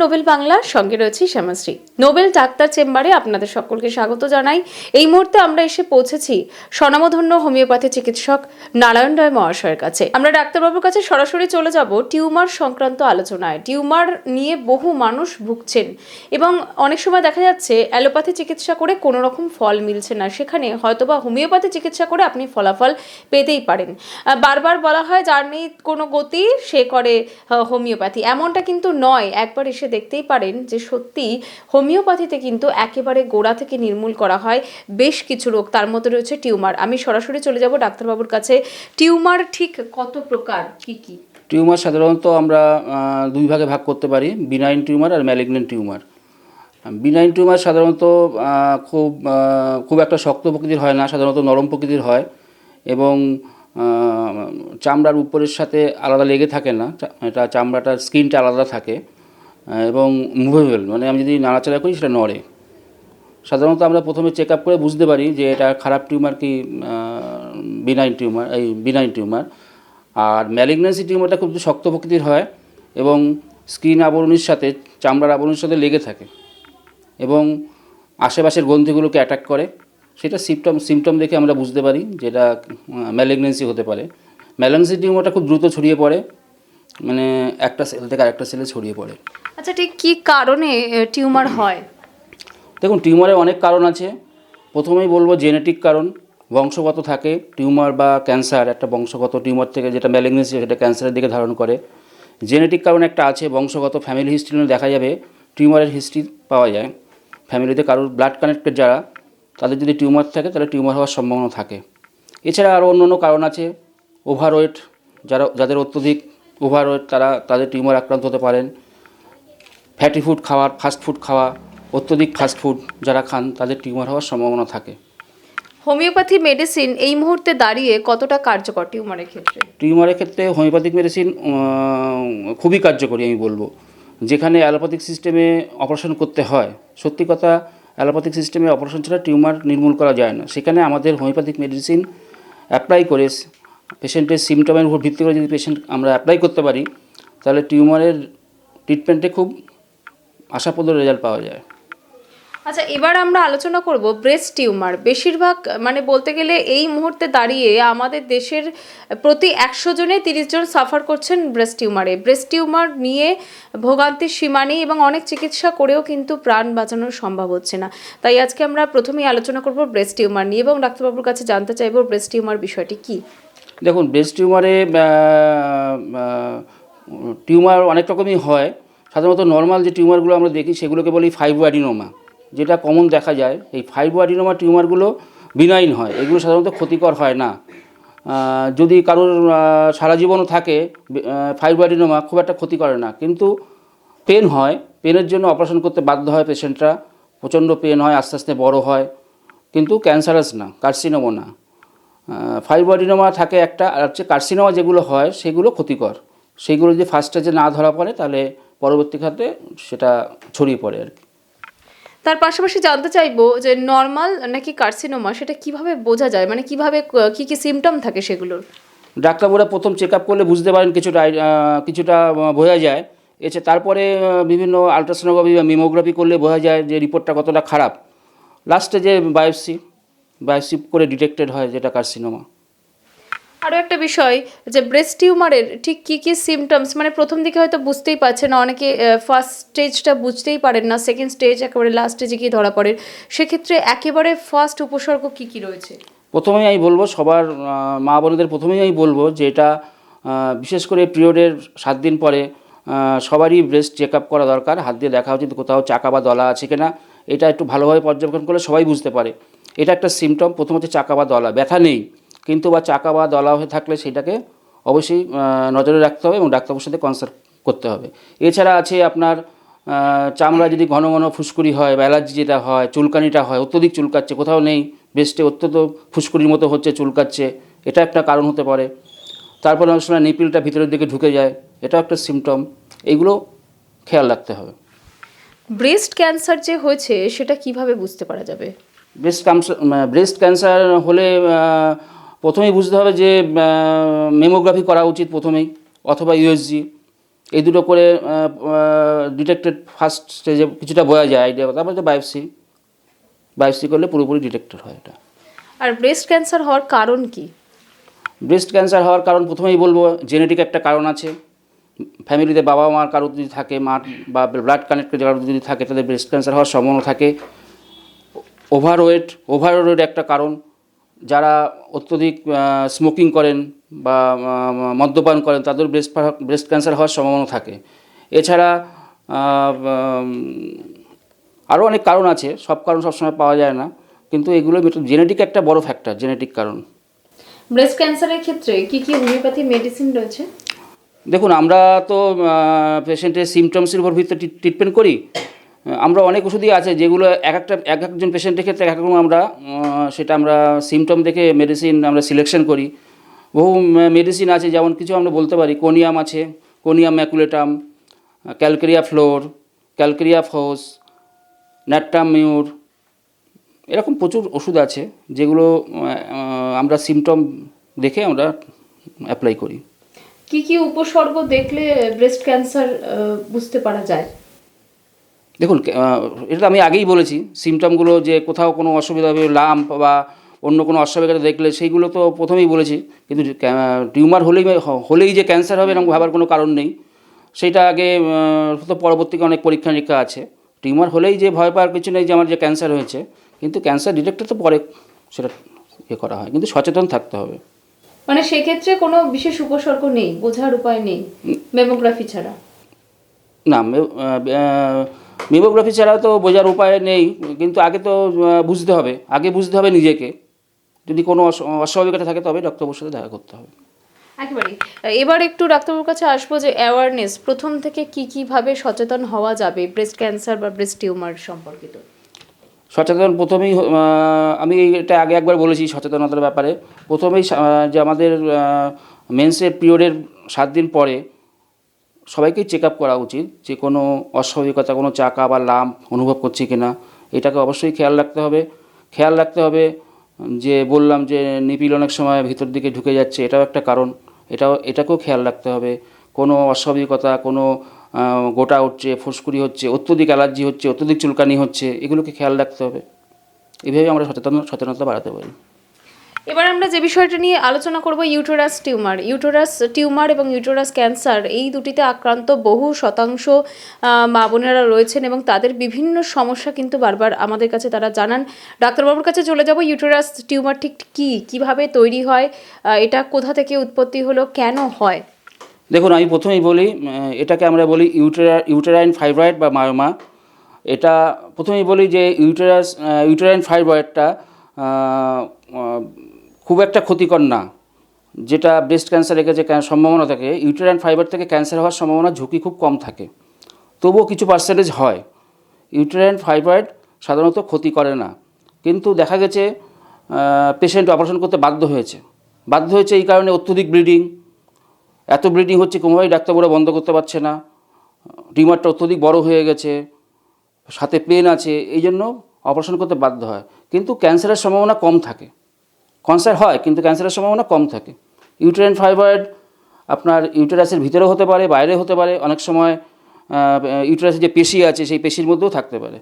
Nobel Bangla, সঙ্গে রয়েছি Shyamashree. Nobel doctor চেম্বারে আপনাদের সকলকে স্বাগত জানাই। এই মুহূর্তে আমরা এসে পৌঁছেছি স্বনামধন্য হোমিওপ্যাথি চিকিৎসক নারায়ণ রায় মহাশয়ের কাছে। আমরা ডাক্তারবাবুর কাছে সরাসরি চলে যাব টিউমার সংক্রান্ত আলোচনায়। টিউমার নিয়ে বহু মানুষ ভুগছেন এবং অনেক সময় দেখা যাচ্ছে অ্যালোপ্যাথি চিকিৎসা করে কোনো রকম ফল মিলছে না, সেখানে হয়তোবা হোমিওপ্যাথি চিকিৎসা করে আপনি ফলাফল পেতেই পারেন। বারবার বলা হয় যার নেই কোনো গতি সে করে হোমিওপ্যাথি, এমনটা কিন্তু নয়। একবার এসে দেখতেই পারেন যে সত্যি হোমিওপ্যাথিতে কিন্তু একেবারে গোড়া থেকে নির্মূল করা হয় বেশ কিছু রোগ, তার মধ্যে রয়েছে টিউমার। আমি সরাসরি চলে যাব ডাক্তারবাবুর কাছে। টিউমার ঠিক কত প্রকার, কি কি? টিউমার সাধারণত আমরা দুই ভাগে ভাগ করতে পারি, বিনাইন টিউমার আর ম্যালিগন্যান্ট টিউমার। বিনাইন টিউমার সাধারণত খুব একটা শক্ত প্রকৃতির হয় না, সাধারণত নরম প্রকৃতির হয় এবং চামড়ার উপরের সাথে আলাদা লেগে থাকে না, এটা চামড়াটার স্কিনটা আলাদা থাকে এবং মুভেবল, মানে আমি যদি নাড়াচাড়া করি সেটা নড়ে। সাধারণত আমরা প্রথমে চেক আপ করে বুঝতে পারি যে এটা খারাপ টিউমার কি বিনাইন টিউমার। আর ম্যালিগন্যান্সি টিউমারটা খুব শক্ত প্রকৃতির হয় এবং স্কিন আবরণীর সাথে, চামড়ার আবরণীর সাথে লেগে থাকে এবং আশেপাশের গ্রন্থিগুলোকে অ্যাটাক করে। সেটা সিমটম দেখে আমরা বুঝতে পারি যে এটা ম্যালিগন্যান্সি হতে পারে। ম্যালিগন্যান্সি টিউমারটা খুব দ্রুত ছড়িয়ে পড়ে, মানে একটা সেল থেকে আরেকটা সেলে ছড়িয়ে পড়ে। আচ্ছা, ঠিক কী কারণে টিউমার হয়? দেখুন, টিউমারের অনেক কারণ আছে। প্রথমেই বলবো জেনেটিক কারণ, বংশগত থাকে। টিউমার বা ক্যান্সার একটা বংশগত, টিউমার থেকে যেটা ম্যালিগন্যান্সি সেটা ক্যান্সারের দিকে ধারণ করে। জেনেটিক কারণ একটা আছে, বংশগত ফ্যামিলি হিস্ট্রি দেখা যাবে টিউমারের হিস্ট্রি পাওয়া যায়। ফ্যামিলিতে কারোর ব্লাড কানেক্টেড যারা, তাদের যদি টিউমার থাকে তাহলে টিউমার হওয়ার সম্ভাবনা থাকে। এছাড়া আরও অন্য কারণ আছে। ওভারওয়েট, যাদের অত্যধিক ওভারওয়েট তাদের টিউমার আক্রান্ত হতে পারেন। ফ্যাটি ফুড খাওয়া, ফাস্ট ফুড খাওয়া, অত্যধিক ফাস্ট ফুড যারা খান তাদের টিউমার হওয়ার সম্ভাবনা থাকে। হোমিওপ্যাথি মেডিসিন এই মুহূর্তে দাঁড়িয়ে কতটা কার্যকর টিউমারের ক্ষেত্রে? টিউমারের ক্ষেত্রে হোমিওপ্যাথিক মেডিসিন খুবই কার্যকরী আমি বলবো। যেখানে অ্যালোপ্যাথিক সিস্টেমে অপারেশন করতে হয়, সত্যি কথা অ্যালোপ্যাথিক সিস্টেমে অপারেশন ছাড়া টিউমার নির্মূল করা যায় না। সেখানে আমাদের হোমিওপ্যাথিক মেডিসিন অ্যাপ্লাই করে পেশেন্টের সিমটমের উপর ভিত্তি করে যদি আমরা অ্যাপ্লাই করতে পারি তাহলে টিউমারের ট্রিটমেন্টে খুব আশাপ্রদ রেজাল্ট পাওয়া যায়। আচ্ছা, এবার আমরা আলোচনা করব ব্রেস্ট টিউমার। বেশিরভাগ, মানে বলতে গেলে এই মুহূর্তে দাঁড়িয়ে আমাদের দেশের প্রতি 100 জনে 30 জন সাফার করছেন ব্রেস্ট টিউমারে। ব্রেস্ট টিউমার নিয়ে ভোগান্তির সীমা নেই এবং অনেক চিকিৎসা করেও কিন্তু প্রাণ বাঁচানো সম্ভব হচ্ছে না। তাই আজকে আমরা প্রথমেই আলোচনা করব ব্রেস্ট টিউমার নিয়ে এবং ডাক্তারবাবুর কাছে জানতে চাইব ব্রেস্ট টিউমার বিষয়টি কি। দেখুন, ব্রেস্ট টিউমার অনেক রকমই হয়। সাধারণত নর্মাল যে টিউমারগুলো আমরা দেখি সেগুলোকে বলি ফাইব্রোঅ্যাডিনোমা, যেটা কমন দেখা যায়। এই ফাইব্রোঅ্যাডিনোমা টিউমারগুলো বিনাইন হয়, এগুলো সাধারণত ক্ষতিকর হয় না। যদি কারোর সারা জীবনও থাকে ফাইব্রোঅ্যাডিনোমা, খুব একটা ক্ষতি করে না, কিন্তু পেন হয়। পেনের জন্য অপারেশন করতে বাধ্য হয় পেশেন্টরা, প্রচণ্ড পেন হয়, আস্তে আস্তে বড় হয়, কিন্তু ক্যান্সারাস না, কার্সিনোমা না। ফাইব্রোঅ্যাডিনোমা থাকে একটা, আর হচ্ছে কার্সিনোমা যেগুলো হয় সেগুলো ক্ষতিকর। সেইগুলো যদি ফার্স্ট স্টেজে না ধরা পড়ে তাহলে পরবর্তী ক্ষেত্রে সেটা ছড়িয়ে পড়ে আর কি। তার পাশাপাশি জানতে চাইবো যে নর্মাল নাকি কার্সিনোমা সেটা কিভাবে বোঝা যায়, মানে কিভাবে কি কি সিমটম থাকে সেগুলোর? ডাক্তারবাবুরা প্রথম চেক আপ করলে বুঝতে পারেন, কিছুটা বোঝা যায়। তারপরে বিভিন্ন আলট্রাসোনোগ্রাফি বা মেমোগ্রাফি করলে বোঝা যায় যে রিপোর্টটা কতটা খারাপ। লাস্টে যে বায়োপসি করে ডিটেক্টেড হয় যেটা কার্সিনোমা। আরও একটা বিষয়, যে ব্রেস্ট টিউমারের ঠিক কী কী সিমটমস, মানে প্রথম দিকে হয়তো বুঝতেই পারছে না অনেকে, ফার্স্ট স্টেজটা বুঝতেই পারেন না, সেকেন্ড স্টেজ একেবারে লাস্ট স্টেজে গিয়ে ধরা পড়ে। সেক্ষেত্রে একেবারে ফার্স্ট উপসর্গ কী কী রয়েছে? প্রথমেই আমি বলবো সবার মা বোনদের প্রথমেই আমি বলবো যে এটা বিশেষ করে পিরিয়ডের 7 দিন পরে সবারই ব্রেস্ট চেক আপ করা দরকার। হাত দিয়ে দেখা উচিত কোথাও চাকা বা দলা আছে কিনা, এটা একটু ভালোভাবে পর্যবেক্ষণ করলে সবাই বুঝতে পারে। এটা একটা সিমটম। প্রথম হচ্ছে চাকা বা দলা, ব্যথা নেই কিন্তু বা চাকা বা দলা হয়ে থাকলে সেটাকে অবশ্যই নজরে রাখতে হবে এবং ডাক্তারবাবুর সাথে কনসাল্ট করতে হবে। এছাড়া আছে আপনার চামড়া যদি ঘন ঘন ফুসকুড়ি হয় বা অ্যালার্জি যেটা হয়, চুলকানিটা হয়, অত্যধিক চুলকাচ্ছে, কোথাও নেই, ব্রেস্টে অত্যন্ত ফুসকুড়ির মতো হচ্ছে, চুলকাচ্ছে, এটা একটা কারণ হতে পারে। তারপরে অনেক সময় নিপিলটা ভিতরের দিকে ঢুকে যায়, এটাও একটা সিমটম। এইগুলো খেয়াল রাখতে হবে। ব্রেস্ট ক্যান্সার যে হয়েছে সেটা কিভাবে বুঝতে পারা যাবে? ব্রেস্ট ক্যান্সার হলে প্রথমেই বুঝতে হবে যে মেমোগ্রাফি করা উচিত প্রথমেই, অথবা ইউএসজি। এই দুটো করে ডিটেক্টেড ফার্স্ট স্টেজে কিছুটা বোঝা যায় আইডিয়া, তারপরে যে বায়োপসি করলে পুরোপুরি ডিটেক্টেড হয় এটা। আর ব্রেস্ট ক্যান্সার হওয়ার কারণ কি? ব্রেস্ট ক্যান্সার হওয়ার কারণ প্রথমেই বলবো জেনেটিক একটা কারণ আছে। ফ্যামিলিতে বাবা মার কারোর যদি থাকে, মা বা ব্লাড কানেক্টেড কারোর যদি থাকে, তাদের ব্রেস্ট ক্যান্সার হওয়ার সম্ভাবনা থাকে। ওভারওয়েট একটা কারণ। যারা অত্যধিক স্মোকিং করেন বা মদ্যপান করেন তাদের ব্রেস্ট ক্যান্সার হওয়ার সম্ভাবনা থাকে। এছাড়া আরও অনেক কারণ আছে, সব কারণ সবসময় পাওয়া যায় না, কিন্তু এগুলো জেনেটিক একটা বড় ফ্যাক্টর, জেনেটিক কারণ। ব্রেস্ট ক্যান্সারের ক্ষেত্রে কি কি হোমিওপ্যাথি মেডিসিন রয়েছে? দেখুন, আমরা তো পেশেন্টের সিমটমসের উপর ভিত্তিতে ট্রিটমেন্ট করি। আমরা অনেক ওষুধই আছে যেগুলো একজন পেশেন্টের ক্ষেত্রে এক এক রকম আমরা সেটা আমরা সিমটম দেখে মেডিসিন আমরা সিলেকশন করি। বহু মেডিসিন আছে, যেমন কিছু আমরা বলতে পারি কোনিয়াম আছে, conium maculatum, calcarea fluor, calcarea phos, natrum mur, এরকম প্রচুর ওষুধ আছে যেগুলো আমরা সিমটম দেখে আমরা অ্যাপ্লাই করি। কি কি উপসর্গ দেখলে ব্রেস্ট ক্যান্সার বুঝতে পারা যায়? দেখুন, এটা আমি আগেই বলেছি, সিমটমগুলো যে কোথাও কোনো অসুবিধা হবে, লাম্প বা অন্য কোনো অস্বাভাবিকতা দেখলে সেইগুলো তো প্রথমেই বলেছি। কিন্তু টিউমার হলেই যে ক্যান্সার হবে এরকম ভাবার কোনো কারণ নেই। সেইটা আগে তো পরবর্তীতে অনেক পরীক্ষা নিরীক্ষা আছে। টিউমার হলেই যে ভয় পাওয়ার কিছু নেই যে আমার যে ক্যান্সার হয়েছে, কিন্তু ক্যান্সার ডিটেক্টর তো পরে সেটা করা হয়, কিন্তু সচেতন থাকতে হবে। মানে সেক্ষেত্রে কোনো বিশেষ উপসর্গ নেই, বোঝার উপায় নেই মেমোগ্রাফি ছাড়া? না, মেমোগ্রাফি ছাড়া তো বোঝার উপায় নেই, কিন্তু আগে তো বুঝতে হবে নিজেকে। যদি কোনো অস্বাভাবিকতা থাকে তবে ডক্টরবাবুর সাথে দেখা করতে হবে। একেবারেই। এবার একটু ডাক্তারবাবুর কাছে আসবো যে অ্যাওয়ারনেস প্রথম থেকে কিভাবে সচেতন হওয়া যাবে ব্রেস্ট ক্যান্সার বা ব্রেস্ট টিউমার সম্পর্কিত? সচেতন প্রথমেই আমি এটা আগে একবার বলেছি সচেতনতার ব্যাপারে। প্রথমেই যে আমাদের মেন্সের পিরিয়ডের 7 দিন পরে সবাইকেই চেক আপ করা উচিত, যে কোনো অস্বাভাবিকতা, কোনো চাকা বা লাম্প অনুভব করছি কিনা, এটাকে অবশ্যই খেয়াল রাখতে হবে। যে বললাম যে নিপিল অনেক সময় ভিতর দিকে ঢুকে যাচ্ছে, এটাও একটা কারণ, এটাকেও খেয়াল রাখতে হবে। কোনো অস্বাভাবিকতা, কোনো গোটা উঠছে, ফুসকুড়ি হচ্ছে, অত্যধিক অ্যালার্জি হচ্ছে, অত্যধিক চুলকানি হচ্ছে, এগুলোকে খেয়াল রাখতে হবে। এইভাবে আমরা সচেতনতা বাড়াতে পারি। এবার আমরা যে বিষয়টা নিয়ে আলোচনা করব, ইউটেরাস টিউমার এবং ইউটেরাস ক্যান্সার, এই দুটিতে আক্রান্ত বহু শতাংশ মা বোনেরা রয়েছেন এবং তাদের বিভিন্ন সমস্যা কিন্তু বারবার আমাদের কাছে তারা জানান। ডাক্তারবাবুর কাছে চলে যাব। ইউটেরাস টিউমার ঠিক কিভাবে তৈরি হয়, এটা কোথা থেকে উৎপত্তি হলো, কেন হয়? দেখুন, আমি প্রথমেই বলি, এটাকে আমরা বলি ইউটেরাইন ফাইব্রয়েড বা মায়োমা। এটা প্রথমেই বলি যে ইউটেরাইন ফাইব্রয়েডটা খুব একটা ক্ষতিকর না। যেটা ব্রেস্ট ক্যান্সারের কাছে সম্ভাবনা থাকে, ইউটেরাইন ফাইব্রয়েড থেকে ক্যান্সার হওয়ার সম্ভাবনা ঝুঁকি খুব কম থাকে, তবুও কিছু পার্সেন্টেজ হয়। ইউটেরাইন ফাইব্রয়েড সাধারণত ক্ষতি করে না, কিন্তু দেখা গেছে পেশেন্ট অপারেশন করতে বাধ্য হয়েছে এই কারণে অত্যধিক এত ব্লিডিং হচ্ছে, কোনোভাবেই ডাক্তারবাবুরা বন্ধ করতে পারছে না, টিউমারটা অত্যধিক বড় হয়ে গেছে, সাথে পেন আছে, এই জন্য অপারেশন করতে বাধ্য হয়। কিন্তু ক্যান্সারের সম্ভাবনা কম থাকে। ক্যান্সার হয় কিন্তু ক্যান্সারের সম্ভাবনা কম থাকে। ইউটেরাইন ফাইব্রয়েড আপনার ইউটেরাসের ভিতরেও হতে পারে, বাইরে হতে পারে, অনেক সময় ইউটেরাসের যে পেশি আছে সেই পেশির মধ্যেও থাকতে পারে।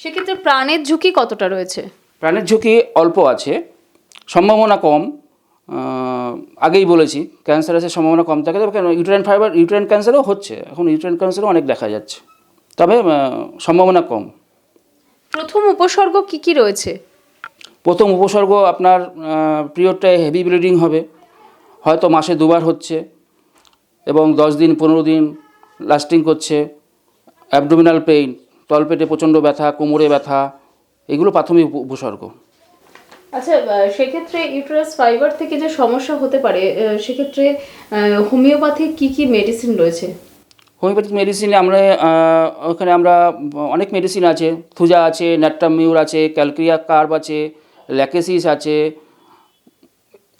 সেক্ষেত্রে প্রাণের ঝুঁকি কতটা রয়েছে? প্রাণের ঝুঁকি অল্প আছে, সম্ভাবনা কম। আগেই বলেছি ক্যান্সারের সম্ভাবনা কম থাকে, তবে কেন ইউটেরাইন ক্যান্সারও হচ্ছে, এখন ইউটেরাইন ক্যান্সারও অনেক দেখা যাচ্ছে, তবে সম্ভাবনা কম। প্রথম উপসর্গ কি রয়েছে? প্রথম উপসর্গ আপনার পিরিয়ডটায় হেভি ব্লিডিং হবে, হয়তো মাসে 2 বার হচ্ছে এবং 10 দিন 15 দিন লাস্টিং করছে। অ্যাবডোমিনাল পেইন, তলপেটে প্রচণ্ড ব্যথা, কোমরে ব্যথা, এগুলো প্রাথমিক উপসর্গ। আচ্ছা, সেক্ষেত্রে ইউটেরাস ফাইবার থেকে যে সমস্যা হতে পারে, সেক্ষেত্রে হোমিওপ্যাথিক কি মেডিসিন রয়েছে? হোমিওপ্যাথিক মেডিসিনে ওখানে আমরা অনেক মেডিসিন আছে, থুজা আছে, ন্যাট্টাম মিউর আছে, ক্যালকেরিয়া কার্ব আছে, ল্যাকেসিস আছে,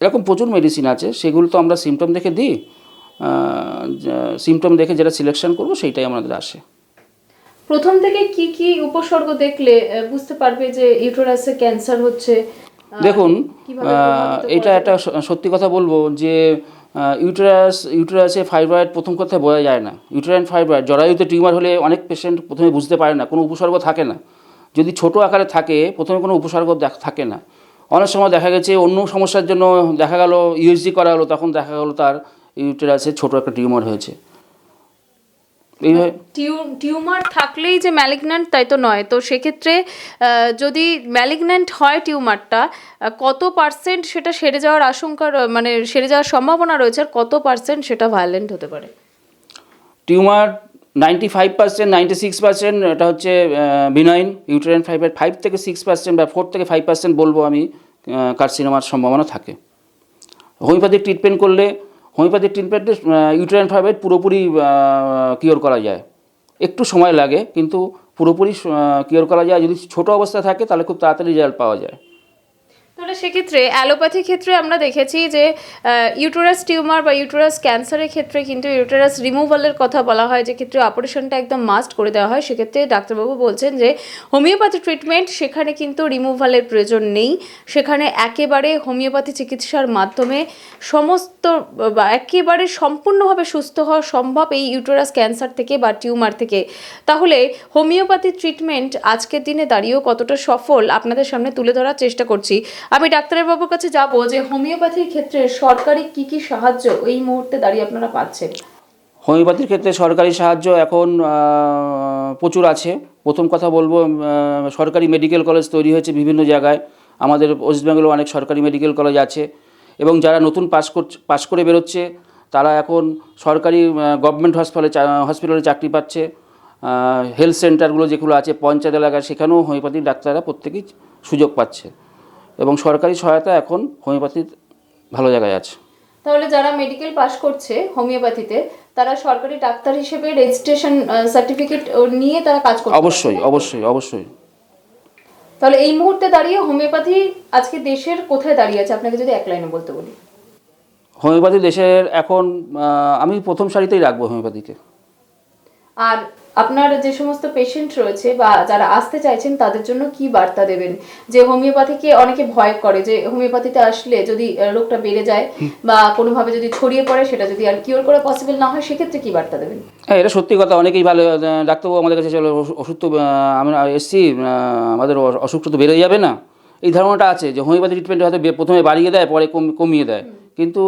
এরকম প্রচুর মেডিসিন আছে। সেগুলো তো আমরা সিমটম দেখে দিই, সিমটম দেখে যেটা সিলেকশন করবো সেইটাই আমাদের আসে। প্রথম থেকে কি উপসর্গ দেখলে বুঝতে পারবে যে ইউটেরাসে ক্যান্সার হচ্ছে? দেখুন, এটা একটা সত্যি কথা বলবো যে ইউটেরাসে ফাইব্রয়েড প্রথম কথা বোঝা যায় না। ইউটেরাইন ফাইব্রয়েড জরায়ুতে টিউমার হলে অনেক পেশেন্ট প্রথমে বুঝতে পারে না, কোনো উপসর্গ থাকে না। যদি ছোট আকারে থাকে প্রথমে কোনো উপসর্গ থাকে না। অনেক সময় দেখা গেছে অন্য সমস্যার জন্য দেখা গেল ইউএসজি করা হলো, তখন দেখা গেলো তার ইউটেরাসে ছোট একটা টিউমার হয়েছে। এইভাবে টিউমার থাকলেই যে ম্যালিগন্যান্ট তাই তো নয়। তো সেক্ষেত্রে যদি ম্যালিগন্যান্ট হয় টিউমারটা, কত পার্সেন্ট সেটা সেরে যাওয়ার আশঙ্কা মানে সেরে যাওয়ার সম্ভাবনা রয়েছে, আর কত পার্সেন্ট সেটা ভায়োলেন্ট হতে পারে? টিউমার 95%, 96% এটা হচ্ছে বিনাইন ইউটেরাইন ফাইব্রয়েড। 5 থেকে 6% বা 4 থেকে 5% বলবো আমি কার্সিনোমার সম্ভাবনা থাকে। হোমিওপ্যাথিক ট্রিটমেন্ট করলে ইউটেরাইন ফাইব্রয়েড পুরোপুরি কিওর করা যায়। একটু সময় লাগে কিন্তু পুরোপুরি কিওর করা যায়। যদি ছোট অবস্থা থাকে তাহলে খুব তাড়াতাড়ি রেজাল্ট পাওয়া যায়। তাহলে সেক্ষেত্রে অ্যালোপ্যাথি ক্ষেত্রে আমরা দেখেছি যে ইউটেরাস টিউমার বা ইউটেরাস ক্যান্সারের ক্ষেত্রে কিন্তু ইউটেরাস রিমুভালের কথা বলা হয়, যে ক্ষেত্রে অপারেশনটা একদম মাস্ট করে দেওয়া হয়। সেক্ষেত্রে ডাক্তারবাবু বলছেন যে হোমিওপ্যাথি ট্রিটমেন্ট সেখানে কিন্তু রিমুভালের প্রয়োজন নেই, সেখানে একেবারে হোমিওপ্যাথি চিকিৎসার মাধ্যমে সমস্ত বা একেবারে সম্পূর্ণভাবে সুস্থ হওয়া সম্ভব এই ইউটেরাস ক্যান্সার থেকে বা টিউমার থেকে। তাহলে হোমিওপ্যাথি ট্রিটমেন্ট আজকের দিনে দাঁড়িয়েও কতটা সফল আপনাদের সামনে তুলে ধরার চেষ্টা করছি। আমি ডাক্তারের বাবুর কাছে যাব যে হোমিওপ্যাথির ক্ষেত্রে সরকারি কি সাহায্য এই মুহূর্তে দাঁড়িয়ে আপনারা পাচ্ছেন? হোমিওপ্যাথির ক্ষেত্রে সরকারি সাহায্য এখন প্রচুর আছে। প্রথম কথা বলবো, সরকারি মেডিকেল কলেজ তৈরি হয়েছে বিভিন্ন জায়গায়। আমাদের ওয়েস্ট বেঙ্গলে অনেক সরকারি মেডিকেল কলেজ আছে, এবং যারা নতুন পাস করে বেরোচ্ছে তারা এখন সরকারি গভর্নমেন্ট হসপিটালে চাকরি পাচ্ছে। হেলথ সেন্টারগুলো যেগুলো আছে পঞ্চায়েত এলাকায়, সেখানেও হোমিওপ্যাথির ডাক্তাররা প্রত্যেকেই সুযোগ পাচ্ছে, এবং সরকারি সহায়তা এখন হোমিওপ্যাথির ভালো জায়গায় আছে। তাহলে যারা মেডিকেল পাস করছে হোমিওপ্যাথিতে তারা সরকারি ডাক্তার হিসেবে রেজিস্ট্রেশন সার্টিফিকেট নিয়ে তারা কাজ করছে? অবশ্যই। তাহলে এই মুহূর্তে দাঁড়িয়ে হোমিওপ্যাথি আজকে দেশের কোথায় দাঁড়িয়ে আছে আপনাকে যদি এক লাইনে বলতে বলি? হোমিওপ্যাথি দেশের এখন আমি প্রথম সারিতেই রাখবো হোমিওপ্যাথিকে। আর আপনার যে সমস্ত পেশেন্ট রয়েছে বা যারা আসতে চাইছেন তাদের জন্য কি বার্তা দেবেন? যে হোমিওপ্যাথিকে অনেকে ভয় করে যে হোমিওপ্যাথিতে আসলে যদি রোগটা বেড়ে যায় বা কোনোভাবে যদি ছড়িয়ে পড়ে সেটা যদি আর কিওর করা পসিবল না হয়, সেক্ষেত্রে কি বার্তা দেবেন? হ্যাঁ, এটা সত্যি কথা। অনেকেই ভালো ডাক্তারবাবু আমাদের কাছে চলো ওষুধ তো আমরা এসছি, আমাদের অসুখটা তো বেড়ে যাবে না, এই ধারণাটা আছে যে হোমিওপ্যাথি ট্রিটমেন্ট হয়তো প্রথমে বাড়িয়ে দেয় পরে কমিয়ে দেয়। কিন্তু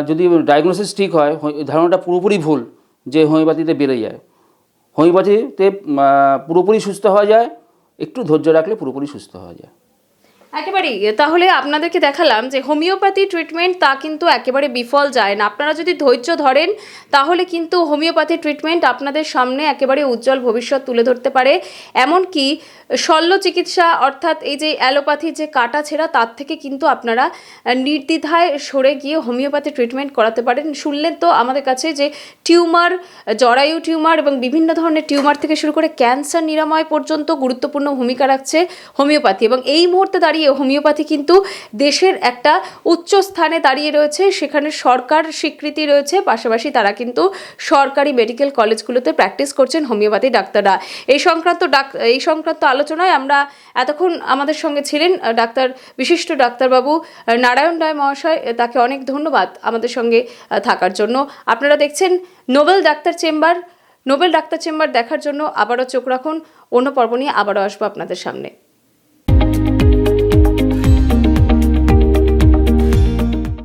যদি ডায়াগনোসিস ঠিক হয়, এই ধারণাটা পুরোপুরি ভুল যে হোমিওপ্যাথিতে বেড়ে যায়। হোমিওপ্যাথিতে পুরোপুরি সুস্থ হওয়া যায়, একটু ধৈর্য রাখলে পুরোপুরি সুস্থ হওয়া যায়। একেবারেই। তাহলে আপনাদেরকে দেখালাম যে হোমিওপ্যাথি ট্রিটমেন্ট তা কিন্তু একেবারে বিফল যায় না। আপনারা যদি ধৈর্য ধরেন তাহলে কিন্তু হোমিওপ্যাথি ট্রিটমেন্ট আপনাদের সামনে একেবারে উজ্জ্বল ভবিষ্যৎ তুলে ধরতে পারে। এমনকি শল্য চিকিৎসা অর্থাৎ এই যে অ্যালোপ্যাথি যে কাটা ছেঁড়া, তার থেকে কিন্তু আপনারা নির্দ্বিধায় সরে গিয়ে হোমিওপ্যাথি ট্রিটমেন্ট করাতে পারেন। শুনলেন তো আমাদের কাছে যে টিউমার, জরায়ু টিউমার এবং বিভিন্ন ধরনের টিউমার থেকে শুরু করে ক্যান্সার নিরাময় পর্যন্ত গুরুত্বপূর্ণ ভূমিকা রাখছে হোমিওপ্যাথি, এবং এই মুহূর্তে দাঁড়িয়ে হোমিওপ্যাথি কিন্তু দেশের একটা উচ্চ স্থানে দাঁড়িয়ে রয়েছে। সেখানে সরকার স্বীকৃতি রয়েছে, পাশাপাশি তারা কিন্তু সরকারি মেডিকেল কলেজগুলোতে প্র্যাকটিস করছেন হোমিওপ্যাথি ডাক্তাররা। এই সংক্রান্ত আলোচনায় আমরা এতক্ষণ আমাদের সঙ্গে ছিলেন বিশিষ্ট ডাক্তারবাবু নারায়ণ রায় মহাশয়। তাকে অনেক ধন্যবাদ আমাদের সঙ্গে থাকার জন্য। আপনারা দেখছেন নোবেল ডাক্তার চেম্বার দেখার জন্য আবারও চোখ রাখুন। অন্য পর্ব নিয়ে আবারও আসবো আপনাদের সামনে।